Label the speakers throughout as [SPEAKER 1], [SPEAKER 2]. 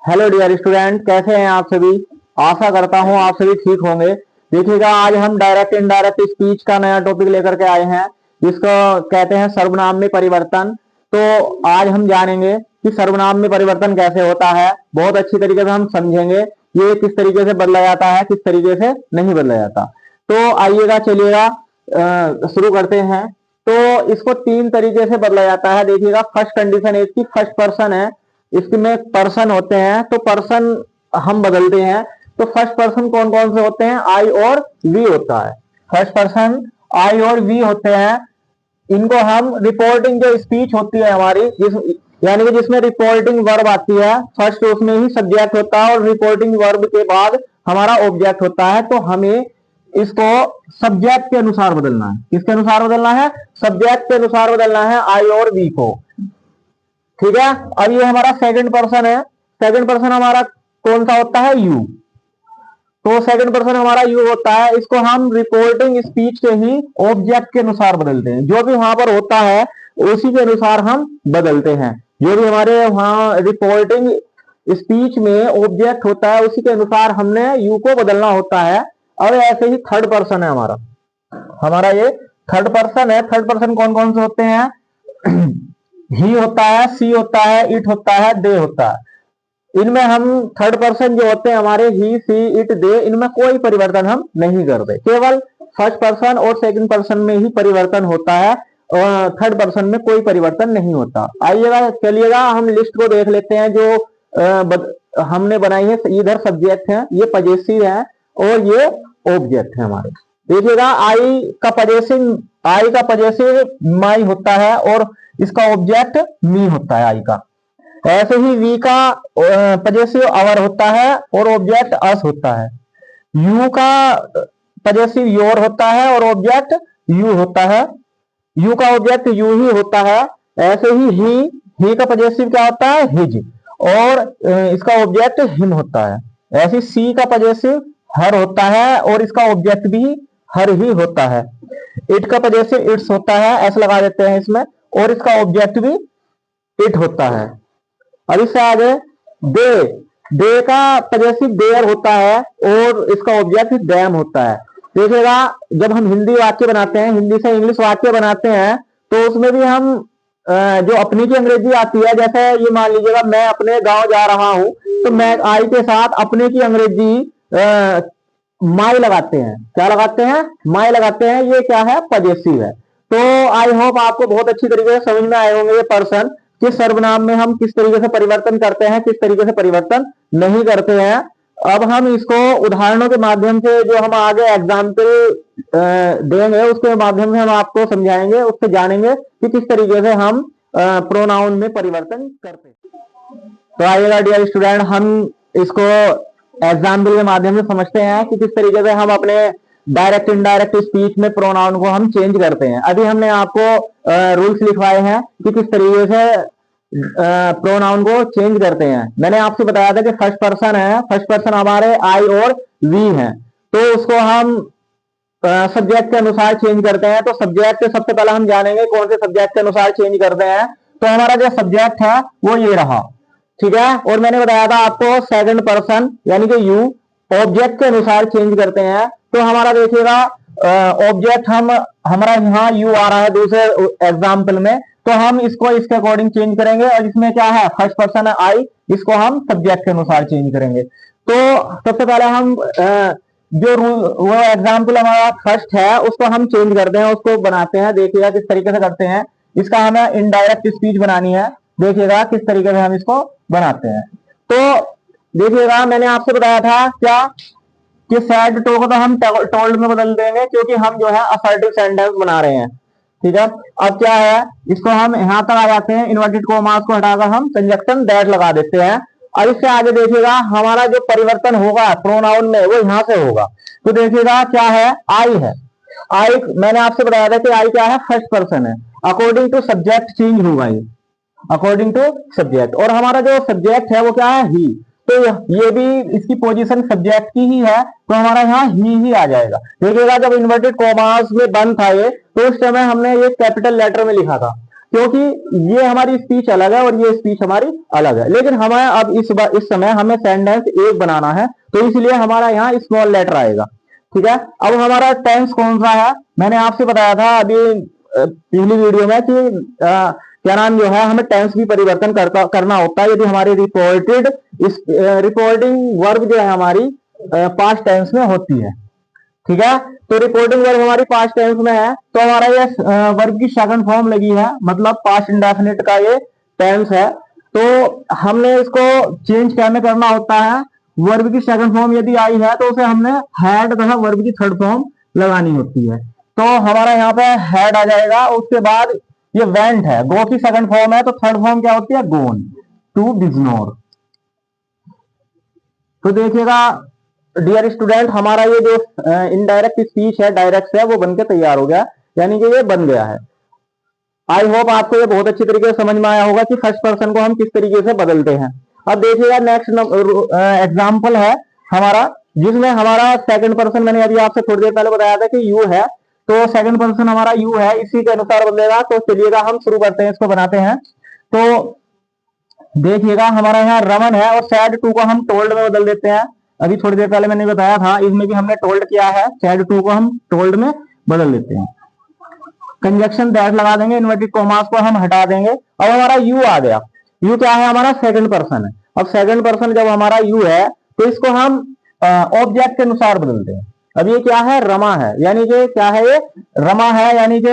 [SPEAKER 1] Hello dear student, कैसे हैं आप सभी। आशा करता हूं आप सभी ठीक होंगे। देखिएगा, आज हम डायरेक्ट इनडायरेक्ट स्पीच का नया टॉपिक लेकर के आए हैं, जिसको कहते हैं सर्वनाम में परिवर्तन। तो आज हम जानेंगे कि सर्वनाम में परिवर्तन कैसे होता है। बहुत अच्छी तरीके से हम समझेंगे ये किस तरीके से बदला जाता है, किस तरीके से नहीं बदला जाता। तो आइएगा, चलिएगा शुरू करते हैं। तो इसको तीन तरीके से बदला जाता है। देखिएगा, फर्स्ट कंडीशन है इसकी, फर्स्ट पर्सन है, इसमें पर्सन होते हैं तो पर्सन हम बदलते हैं। तो फर्स्ट पर्सन कौन कौन से होते हैं? आई और वी होता है। फर्स्ट पर्सन आई और वी होते हैं। इनको हम रिपोर्टिंग जो स्पीच होती है हमारी, यानी कि जिसमें रिपोर्टिंग वर्ब आती है, फर्स्ट उसमें ही सब्जेक्ट होता है और रिपोर्टिंग वर्ब के बाद हमारा ऑब्जेक्ट होता है। तो हमें इसको सब्जेक्ट के अनुसार बदलना है। किसके अनुसार बदलना है? सब्जेक्ट के अनुसार बदलना है आई और वी को। ठीक है। अब ये हमारा सेकंड पर्सन है। सेकंड पर्सन हमारा कौन सा होता है? यू। तो सेकंड पर्सन हमारा यू होता है। इसको हम रिपोर्टिंग स्पीच के ही ऑब्जेक्ट के अनुसार बदलते हैं। जो भी वहां पर होता है उसी के अनुसार हम बदलते हैं। जो भी हमारे वहां रिपोर्टिंग स्पीच में ऑब्जेक्ट होता है उसी के अनुसार हमने यू को बदलना होता है। और ऐसे ही थर्ड पर्सन है हमारा। हमारा ये थर्ड पर्सन है। थर्ड पर्सन कौन कौन से होते हैं? ही होता है, सी होता है, इट होता है, दे होता है। इनमें हम थर्ड पर्सन जो होते हैं हमारे, ही, सी, इट, दे, इनमें कोई परिवर्तन हम नहीं करते। केवल फर्स्ट पर्सन और सेकंड पर्सन में ही परिवर्तन होता है और थर्ड पर्सन में कोई परिवर्तन नहीं होता। आइएगा, चलिएगा हम लिस्ट को देख लेते हैं जो हमने बनाई है। इधर सब्जेक्ट है, ये पजेसिव है और ये ऑब्जेक्ट है हमारे। देखिएगा, आई का पजेसिव माई होता है और इसका ऑब्जेक्ट मी होता है आई का। ऐसे ही वी का पजेसिव आवर होता है और ऑब्जेक्ट अस होता है। यू का पजेसिव योर होता है और ऑब्जेक्ट यू होता है। यू का ऑब्जेक्ट यू ही होता है। ऐसे ही का पजेसिव क्या होता है? हिज और इसका ऑब्जेक्ट हिम होता है। ऐसे सी का पजेसिव हर होता है और इसका ऑब्जेक्ट भी हर ही होता है। इट का पजेसिव इट्स होता है, ऐसा लगा देते हैं इसमें, और इसका ऑब्जेक्ट भी इट होता है। अब इससे आगे दे, दे का पजेसिव देयर होता है और इसका ऑब्जेक्ट डैम होता है। देखिएगा, जब हम हिंदी वाक्य बनाते हैं, हिंदी से इंग्लिश वाक्य बनाते हैं, तो उसमें भी हम जो अपनी की अंग्रेजी आती है, जैसे ये मान लीजिएगा मैं अपने गांव जा रहा हूं, तो मैं आई के साथ अपने की अंग्रेजी माई लगाते हैं। क्या लगाते हैं? माई लगाते हैं। ये क्या है? पजेसिव है। तो आई होप आपको बहुत अच्छी तरीके से समझ में आए होंगे ये पर्सन कि सर्वनाम में हम किस तरीके से परिवर्तन करते हैं, किस तरीके से परिवर्तन नहीं करते हैं। अब हम इसको उदाहरणों के माध्यम से, जो हम आगे एग्जाम्पल देंगे उसके माध्यम से हम आपको समझाएंगे, उससे जानेंगे कि किस तरीके से हम प्रोनाउन में परिवर्तन करते हैं। तो आइएगा डियर स्टूडेंट, हम इसको एग्जाम्पल के माध्यम से समझते हैं कि किस तरीके से हम अपने डायरेक्ट इनडायरेक्ट स्पीच में प्रोनाउन को हम चेंज करते हैं। अभी हमने आपको रूल्स लिखवाए हैं कि किस तरीके से प्रोनाउन को चेंज करते हैं। मैंने आपसे बताया था कि फर्स्ट पर्सन है, फर्स्ट पर्सन हमारे आई और वी हैं, तो उसको हम सब्जेक्ट के अनुसार चेंज करते हैं। तो सब्जेक्ट सबसे पहले हम जानेंगे कौन से सब्जेक्ट के अनुसार चेंज करते हैं। तो हमारा जो सब्जेक्ट है वो ये रहा, ठीक है। और मैंने बताया था आपको सेकंड पर्सन यानी कि यू ऑब्जेक्ट के अनुसार चेंज करते हैं। तो हमारा देखिएगा ऑब्जेक्ट हमारा यहाँ यू आ रहा है दूसरे एग्जाम्पल में, तो हम इसको इसके अकॉर्डिंग चेंज करेंगे। और इसमें क्या है? फर्स्ट पर्सन है आई, इसको हम सब्जेक्ट के अनुसार चेंज करेंगे। तो सबसे पहले हम जो वो एग्जाम्पल हमारा फर्स्ट है उसको हम चेंज करते हैं, उसको बनाते हैं। देखिएगा किस तरीके से करते हैं। इसका हमें इनडायरेक्ट स्पीच बनानी है। देखिएगा किस तरीके से हम इसको बनाते हैं। तो देखिएगा, मैंने आपसे बताया था क्या कि सैड टू को तो हम टोल्ड में बदल देंगे, क्योंकि हम जो है असर्टिव सेंटेंस बना रहे हैं, ठीक है। अब क्या है, इसको हम यहां तक आ जाते हैं, इन्वर्टेड कॉमास को हटाकर हम कंजक्शन दैट लगा देते हैं। अब इससे आगे देखिएगा हमारा जो परिवर्तन होगा प्रोनाउन में वो यहां से होगा। तो देखिएगा क्या है? आई है। आई मैंने आपसे बताया था कि आई क्या है? फर्स्ट पर्सन है। अकॉर्डिंग टू सब्जेक्ट चेंज होगा ये, अकॉर्डिंग टू सब्जेक्ट। और हमारा जो सब्जेक्ट है वो क्या है? ही। तो ये भी इसकी पोजीशन सब्जेक्ट की ही है, तो हमारा यहाँ ही आ जाएगा। देखिएगा, जब इन्वर्टेड कॉमास में बंद था ये, तो उस समय हमने ये कैपिटल लेटर में लिखा था। क्योंकि ये हमारी स्पीच अलग है और ये स्पीच हमारी अलग है। लेकिन हमें अब इस समय हमें सेंटेंस एक बनाना है, तो इसलिए हमारा यहाँ स्मॉल लेटर आएगा। ठीक है, अब हमारा टेंस कौन सा है, मैंने आपसे बताया था अभी पिछली वीडियो में कि क्या नाम जो है, हमें टेंस भी परिवर्तन करना होता है यदि हमारी रिपोर्टिंग वर्ब जो है हमारी पास्ट टेंस में होती है। ठीक है, तो रिपोर्टिंग वर्ब हमारी पास्ट टेंस में है, तो हमारा ये वर्ब की सेकंड फॉर्म लगी है, मतलब पास्ट इंडेफिनिट का ये टेंस है। तो हमने इसको चेंज करना होता है। वर्ब की सेकंड फॉर्म यदि आई है तो उसे हमने हैड तथा वर्ब की थर्ड फॉर्म लगानी होती है। तो हमारा यहाँ पे हैड आ जाएगा, उसके बाद ये वेंट है, गो की सेकंड फॉर्म है, तो थर्ड फॉर्म क्या होती है, गोन टू बिजनोर। तो देखिएगा डियर स्टूडेंट, हमारा ये जो इनडायरेक्ट स्पीच है डायरेक्ट है वो बनके तैयार हो गया, यानी कि ये बन गया है। आई होप आपको ये बहुत अच्छी तरीके से समझ में आया होगा कि फर्स्ट पर्सन को हम किस तरीके से बदलते हैं। अब देखिएगा नेक्स्ट एग्जाम्पल है हमारा, जिसमें हमारा सेकंड पर्सन, मैंने अभी आपसे थोड़ी देर पहले बताया था कि यू है, तो सेकंड पर्सन हमारा यू है, इसी के अनुसार बदलेगा। तो चलिएगा हम शुरू करते हैं, इसको बनाते हैं। तो देखिएगा हमारा यहाँ रमन है और सैड टू को हम टोल्ड में बदल देते हैं। अभी थोड़ी देर पहले मैंने बताया था, इसमें भी हमने टोल्ड किया है, सैड टू को हम टोल्ड में बदल देते हैं। कंजक्शन दैट लगा देंगे, इन्वर्टेड कॉमास को हम हटा देंगे। अब हमारा यू आ गया, यू क्या है, हमारा सेकंड पर्सन है। अब सेकंड पर्सन जब हमारा यू है तो इसको हम ऑब्जेक्ट के अनुसार बदलते हैं। अब ये क्या है, रमा है, यानी कि क्या है, ये रमा है, यानी कि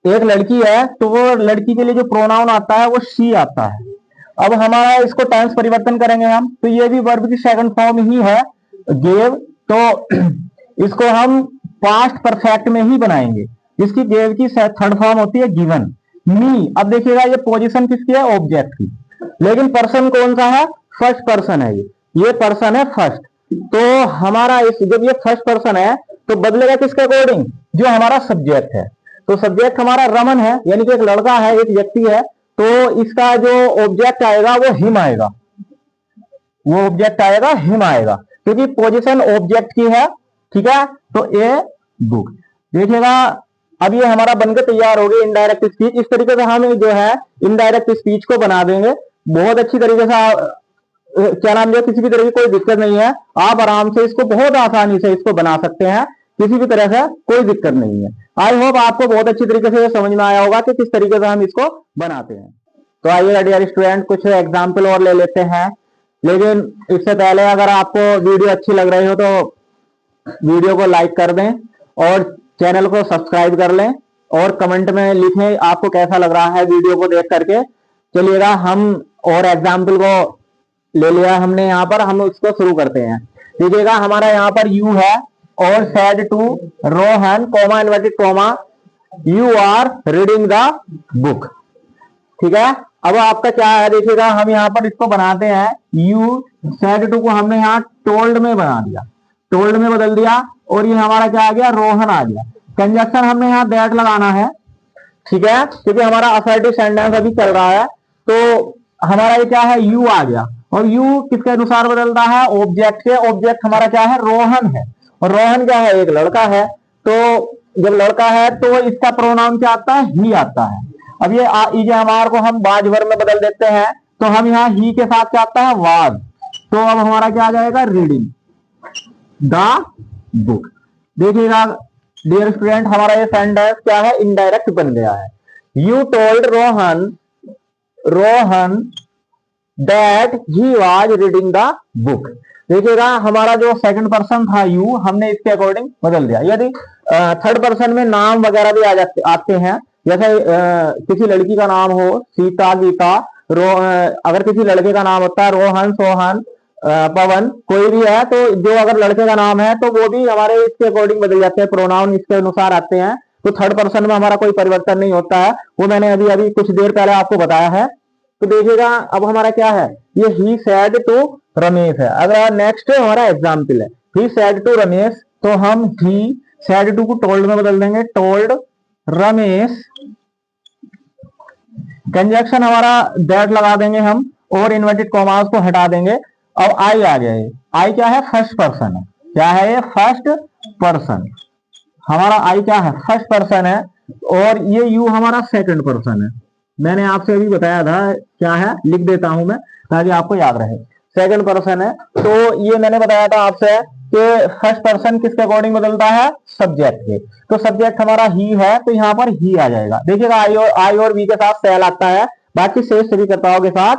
[SPEAKER 1] एक लड़की है, तो वो लड़की के लिए जो प्रोनाउन आता है वो शी आता है। अब हमारा इसको टेंस परिवर्तन करेंगे हम, तो ये भी वर्ब की सेकंड फॉर्म ही है, गेव। तो इसको हम पास्ट परफेक्ट में ही बनाएंगे, इसकी गेव की थर्ड फॉर्म होती है गिवन। मी, अब देखिएगा ये पोजीशन किसकी है, ऑब्जेक्ट की, लेकिन पर्सन कौन सा है, फर्स्ट पर्सन है, ये पर्सन है फर्स्ट। तो हमारा जब ये फर्स्ट पर्सन है तो बदलेगा किसके अकॉर्डिंग, जो हमारा सब्जेक्ट है। तो सब्जेक्ट हमारा रमन है, यानी कि एक लड़का है, एक व्यक्ति है, तो इसका जो ऑब्जेक्ट आएगा वो हिम आएगा, वो ऑब्जेक्ट आएगा हिम आएगा, क्योंकि पोजीशन ऑब्जेक्ट की है। ठीक है, तो ए बुक। देखिएगा अब ये हमारा बनकर तैयार हो गई इनडायरेक्ट स्पीच। इस तरीके से हम जो है इनडायरेक्ट स्पीच को बना देंगे बहुत अच्छी तरीके से। क्या नाम है, किसी भी तरह की कोई दिक्कत नहीं है, आप आराम से इसको बहुत आसानी से इसको बना सकते हैं, किसी भी तरह से कोई दिक्कत नहीं है। आई होप आपको बहुत अच्छी तरीके से समझ में आया होगा कि किस तरीके से हम इसको बनाते हैं। तो आइए डियर स्टूडेंट, कुछ एग्जाम्पल और ले लेते हैं, लेकिन इससे पहले अगर आपको वीडियो अच्छी लग रही हो तो वीडियो को लाइक कर दें और चैनल को सब्सक्राइब कर लें, और कमेंट में लिखें आपको कैसा लग रहा है वीडियो को देख करके। चलिएगा हम और एग्जाम्पल को ले लिया हमने यहाँ पर, हम इसको शुरू करते हैं। देखिएगा हमारा यहाँ पर यू है और said to Rohan comma inverted comma you are reading the book. ठीक है, अब आपका क्या है, देखिएगा हम यहाँ पर इसको बनाते हैं, यू सेड टू को हमने यहाँ टोल्ड में बना दिया, टोल्ड में बदल दिया, और ये हमारा क्या आ गया, रोहन आ गया। कंजक्शन हमने यहाँ दैट लगाना है, ठीक है, क्योंकि हमारा असर्टिव सेंटेंस अभी चल रहा है। तो हमारा ये क्या है, यू आ गया, और यू किसके अनुसार बदलता है, ऑब्जेक्ट के। ऑब्जेक्ट हमारा क्या है, रोहन है, और रोहन क्या है, एक लड़का है। तो जब लड़का है तो इसका प्रोनाउन क्या आता है, ही आता है। अब ये हमार को हम वाज वर्ब में बदल देते हैं, तो हम यहाँ ही के साथ क्या आता है, वाज। तो अब हमारा क्या आ जाएगा, रीडिंग द बुक। देखिएगा डियर स्टूडेंट, हमारा ये सेंटेंस क्या है, इनडायरेक्ट बन गया है। You told Rohan that he was reading the book. देखिएगा हमारा जो सेकंड पर्सन था यू, हमने इसके अकॉर्डिंग बदल दिया। यदि थर्ड पर्सन में नाम वगैरह भी आते हैं, जैसे किसी लड़की का नाम हो सीता, गीता, अगर किसी लड़के का नाम होता है रोहन, सोहन, पवन, कोई भी है, तो जो अगर लड़के का नाम है तो वो भी हमारे इसके अकॉर्डिंग बदल जाते हैं, प्रोनाउन इसके अनुसार आते हैं। तो थर्ड पर्सन में हमारा कोई परिवर्तन नहीं होता है, वो मैंने अभी अभी कुछ देर पहले आपको बताया है। तो देखिएगा अब हमारा क्या है, ये ही सैड टू रमेश है। अगर नेक्स्ट हमारा एग्जाम्पल है ही सैड टू रमेश, तो हम ही सैड टू को टोल्ड में बदल देंगे, टोल्ड रमेश। कंजक्शन हमारा दैट लगा देंगे हम, और इन्वर्टेड कॉमास को हटा देंगे। अब आई आ गया, आई क्या है, फर्स्ट पर्सन है। क्या है ये, फर्स्ट पर्सन। हमारा आई क्या है, फर्स्ट पर्सन है, और ये यू हमारा सेकंड पर्सन है। मैंने आपसे अभी बताया था क्या है, लिख देता हूं मैं ताकि आपको याद रहे। सेकंड पर्सन है, तो ये मैंने बताया था आपसे कि फर्स्ट पर्सन किसके अकॉर्डिंग बदलता है, सब्जेक्ट के। तो सब्जेक्ट हमारा ही है, तो यहाँ पर ही आ जाएगा। देखिएगा आई और वी के साथ सेल आता है, बाकी शेष सभी कर्ताओं के साथ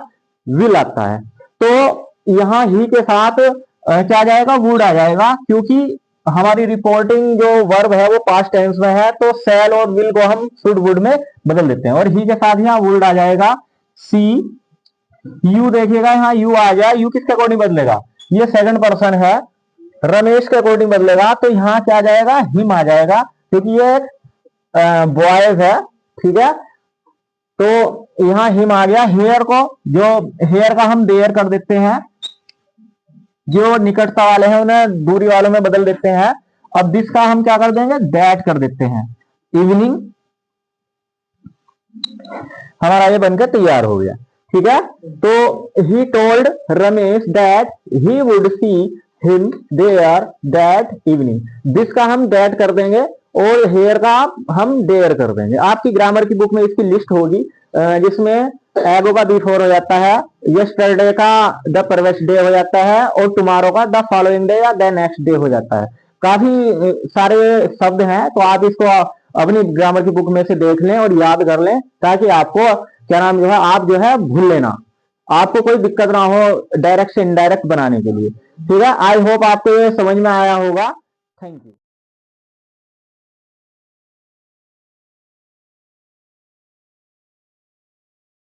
[SPEAKER 1] विल आता है। तो यहाँ ही के साथ क्या आ जाएगा, वुड आ जाएगा, क्योंकि हमारी रिपोर्टिंग जो वर्ब है वो पास्ट टेंस में है, तो सेल और विल को हम शुड वुड में बदल देते हैं। और ही के साथ यहाँ वुड आ जाएगा। सी यू, देखिएगा यहाँ यू आ जाए, यू किसके अकॉर्डिंग बदलेगा, ये सेकंड पर्सन है, रमेश के अकॉर्डिंग बदलेगा, तो यहाँ क्या आ जाएगा, हिम आ जाएगा, क्योंकि ये एक बॉयज है, ठीक है। तो यहाँ हिम आ गया। हेयर को, जो हेयर का हम देयर कर देते हैं, जो निकटता वाले हैं उन्हें दूरी वालों में बदल देते हैं। अब दिस का हम क्या कर देंगे, दैट कर देते हैं। इवनिंग हमारा ये बनकर तैयार हो गया, ठीक है। तो he told Ramesh that he would see him there that evening. This का हम दैट कर देंगे और हेयर का हम देयर कर देंगे। आपकी ग्रामर की बुक में इसकी लिस्ट होगी, जिसमें एगो का बिफोर हो जाता है, यस्टरडे का द प्रीवियस डे हो जाता है, और टुमारो का द फॉलोइंग डे या द नेक्स्ट डे हो जाता है। काफी सारे शब्द हैं, तो आप इसको अपनी ग्रामर की बुक में से देख लें और याद कर लें, ताकि आपको क्या नाम जो है, आप जो है भूल लेना, आपको कोई दिक्कत ना हो डायरेक्ट से इनडायरेक्ट बनाने के लिए, ठीक है। आई होप आपको ये समझ में आया होगा। Thank you.